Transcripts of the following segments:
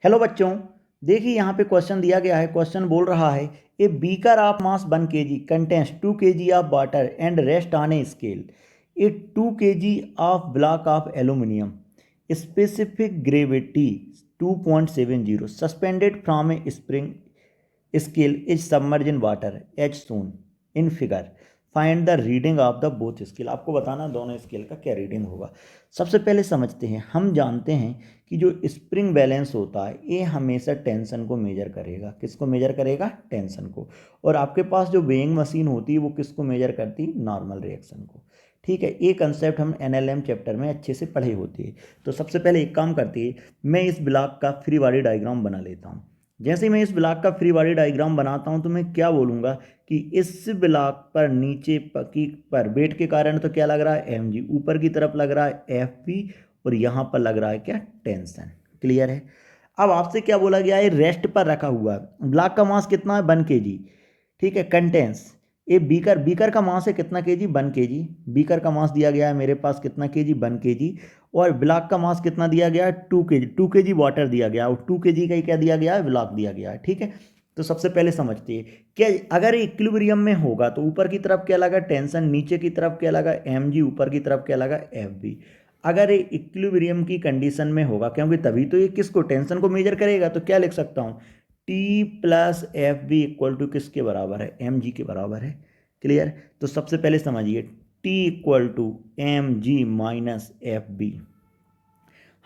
Hello बच्चों, देखिए यहाँ पे क्वेश्चन दिया गया है। क्वेश्चन बोल रहा है a beaker of mass 1 kg contains 2 kg of water and rest on a scale a 2 kg of block of aluminium specific gravity 2.70 suspended from a spring scale is submerge in water as shown in figure. Find the reading of the both scale. आपको बताना दोनों scale का क्या reading होगा। सबसे पहले समझते हैं, हम जानते हैं कि जो स्प्रिंग बैलेंस होता है ये हमेशा टेंशन को मेजर करेगा। किसको मेजर करेगा? टेंशन को। और आपके पास जो वेइंग मशीन होती है वो किसको मेजर करती है? नॉर्मल रिएक्शन को। ठीक है, ये कंसेप्ट हम एनएलएम चैप्टर में अच्छे से पढ़े होती है। तो सबसे पहले एक काम करती है, मैं इस ब्लॉक का फ्री बॉडी डायग्राम बना लेता हूँ। जैसे ही मैं इस ब्लॉक का फ्री बॉडी डायग्राम बनाता हूँ तो मैं क्या बोलूँगा कि इस ब्लॉक पर नीचे पर वेट के कारण तो क्या लग रहा है? M g. ऊपर की तरफ लग रहा है एफ पी और यहाँ पर लग रहा है क्या? टेंशन। क्लियर है। अब आपसे क्या बोला गया है? रेस्ट पर रखा हुआ है। ब्लॉक का मास कितना है? 1 kg। ठीक है। कंटेंस ये बीकर का मास है कितना केजी? 1 kg। बीकर का मास दिया गया है मेरे पास कितना केजी? 1 kg। और ब्लॉक का मास कितना दिया गया है? 2 kg। 2 kg वाटर दिया गया और 2 kg का ही क्या दिया गया है? ब्लॉक दिया गया है। ठीक है। तो सबसे पहले समझते हैं क्या अगर इक्विलिब्रियम में होगा तो ऊपर की तरफ क्या लगा? टेंशन। नीचे की तरफ क्या लगा? M g. ऊपर की तरफ क्या लगा? F b. अगर ये इक्विलिब्रियम की कंडीशन में होगा, क्योंकि तभी तो ये किसको? टेंशन को मेजर करेगा। तो क्या लिख सकता हूँ? T plus f b equal to किसके बराबर है? एम जी के बराबर है। क्लियर। तो सबसे पहले समझिए t equal to m g minus f b.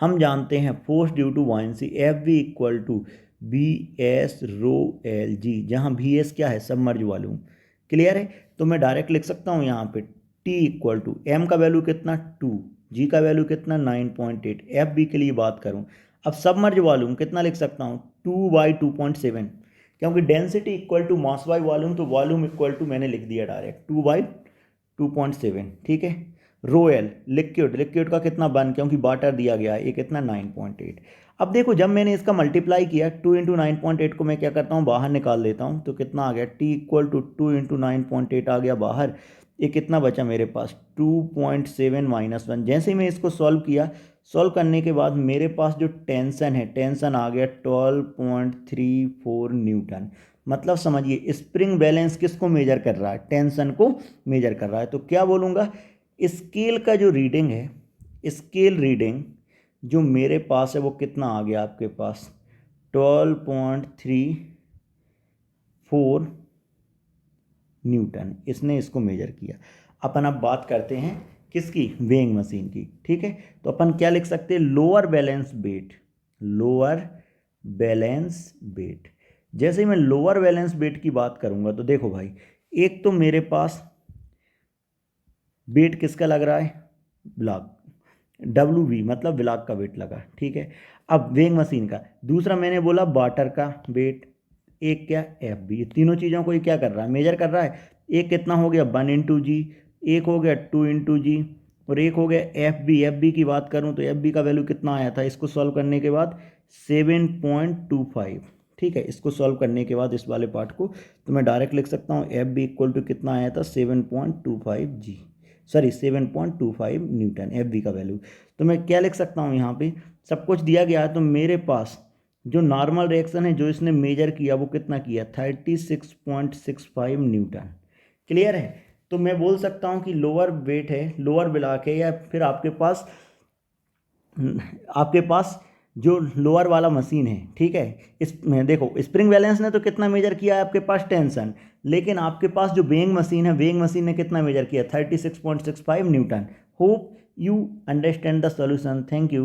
हम जानते हैं force due to buoyancy f b equal to b s rho l g, जहाँ भी एस क्या है? Submerge volume. क्लियर है। तो मैं डायरेक्ट लिख सकता हूँ यहाँ पे टी इक्वल टू एम का वैल्यू कितना? 2, जी का वैल्यू कितना? 9.8। एफ बी के लिए बात करूँ, अब सबमर्ज वॉल्यूम कितना लिख सकता हूँ? 2/2.7, क्योंकि density equal to mass by volume, तो वॉल्यूम इक्वल टू मैंने लिख दिया डायरेक्ट 2/2.7। ठीक है। रोयल लिक्विड का कितना? 1, क्योंकि वाटर दिया गया है, ये कितना? 9.8। अब देखो जब मैंने इसका मल्टीप्लाई किया 2 इंटू 9.8 को मैं क्या करता हूँ? बाहर निकाल देता हूँ। तो कितना आ गया? टी इक्वल टू 2 इंटू 9.8 आ गया बाहर। ये कितना बचा मेरे पास? 2.7 माइनस 1। जैसे ही मैं इसको सॉल्व किया, सॉल्व करने के बाद मेरे पास जो टेंशन है, टेंशन आ गया 12.34 न्यूटन। मतलब समझिए स्प्रिंग बैलेंस किसको मेजर कर रहा है? टेंशन को मेजर कर रहा है। तो क्या बोलूँगा? स्केल का जो रीडिंग है, स्केल रीडिंग जो मेरे पास है वो कितना आ गया आपके पास? 12.34 न्यूटन। इसने इसको मेजर किया। अपन अब बात करते हैं किसकी? वेइंग मशीन की। ठीक है। तो अपन क्या लिख सकते हैं? Lower balance weight. Lower balance weight. जैसे ही मैं लोअर बैलेंस वेट की बात करूंगा तो देखो भाई, एक तो मेरे पास वेट किसका लग रहा है? ब्लॉक। डब्ल्यू वी मतलब ब्लॉक का वेट लगा। ठीक है। अब वेइंग मशीन का दूसरा मैंने बोला वाटर का वेट, एक क्या? F b. तीनों चीज़ों को ये क्या कर रहा है? मेजर कर रहा है। एक कितना हो गया? 1 इंटू जी, एक हो गया 2 इंटू जी, और एक हो गया एफ बी। एफ बी की बात करूँ तो एफ बी का वैल्यू कितना आया था इसको सॉल्व करने के बाद? 7.25। ठीक है। इसको सॉल्व करने के बाद इस वाले पार्ट को तो मैं डायरेक्ट लिख सकता हूँ एफ बी इक्वल टू कितना आया था? 7.25 जी, सॉरी 7.25 न्यूटन एफ बी का वैल्यू। तो मैं क्या लिख सकता हूँ यहाँ पे? सब कुछ दिया गया है तो मेरे पास जो नॉर्मल रिएक्शन है जो इसने मेजर किया वो कितना किया? 36.65 न्यूटन। क्लियर है। तो मैं बोल सकता हूँ कि लोअर वेट है, लोअर ब्लॉक है, या फिर आपके पास जो लोअर वाला मशीन है। ठीक है। इस देखो स्प्रिंग बैलेंस ने तो कितना मेजर किया है आपके पास? टेंशन। लेकिन आपके पास जो वेइंग मशीन है, वेइंग मशीन ने कितना मेजर किया? 36.65 Newton. Hope you understand the solution. Thank you.